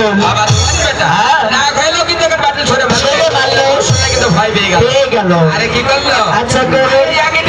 বাটুল বাবা তোমার বেটা না কইলো কিন্তু একটা বাটুল ছড়ে মারলো শুনে কিন্তু ভয় পেয়ে গেল আরে কি করলো আচ্ছা করে আগে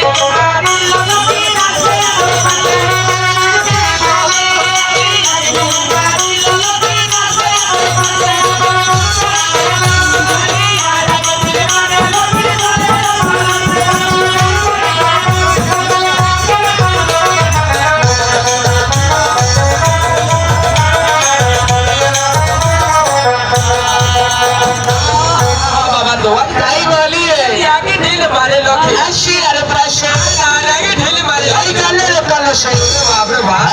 তাই বলি আগে ঢিল মারে লোকে আসি আর পাশে আগে ঢিল মারে ওই জলের কলসে বাপরে বাপ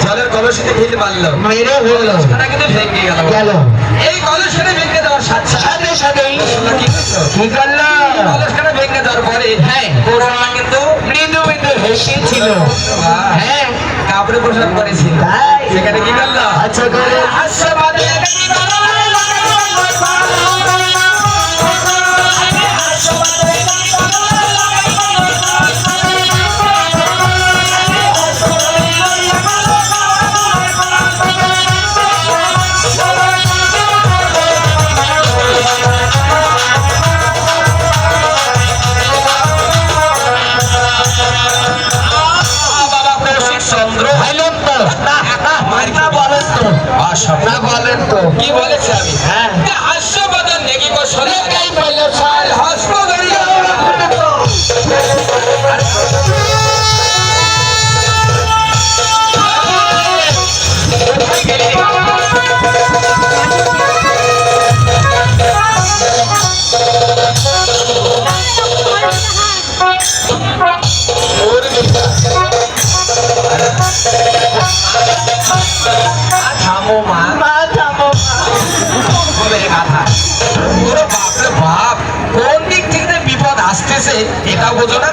জলের কলসিতে ঢিল মারলো মেরে হলো সেটা কিন্তু ভেঙে গেল গেল এই কলসিটা ভেঙে দেওয়ার সাথে সাথে সাথে কি করছো কি করলো কলসটা ভেঙে দেওয়ার পরে হ্যাঁ কোরআন কিন্তু মৃদু মৃদু হেসেছিল হ্যাঁ কাপড়ে পোশাক করেছিল তাই সেখানে কি করলো আচ্ছা করে হাস্যবাদী কি করলো কি বলেছে আমি হ্যাঁ হাস্যবাদন নেকি কৌশল হাস্য থামো মা কথা ওরে বাপরে বাপ কোন দিক থেকে বিপদ আসতেছে এটা বোঝো না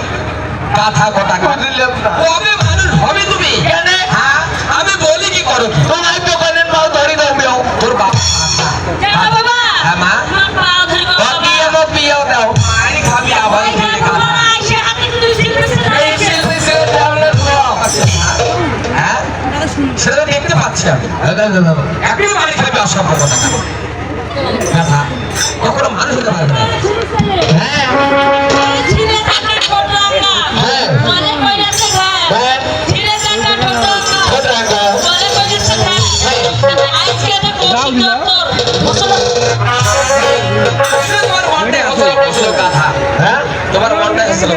কথা কথা কবে মানুষ হবে তুমি হ্যাঁ আমি বলি কি করো কি তোমার দোকানের মাল ধরে দাও তোর বাপ হ্যাঁ মা বিয়ে দাও বিয়েও দাও মায়ের খাবি আবার ঢেলে খাবি হ্যাঁ সেটা দেখতে পাচ্ছি আমি একটু মারি খাবি অসম্ভব কথা কখনো মানুষ হতে পারবে না হ্যাঁ তোমার মনটা হচ্ছিল কথা তোমার মনটা হচ্ছিল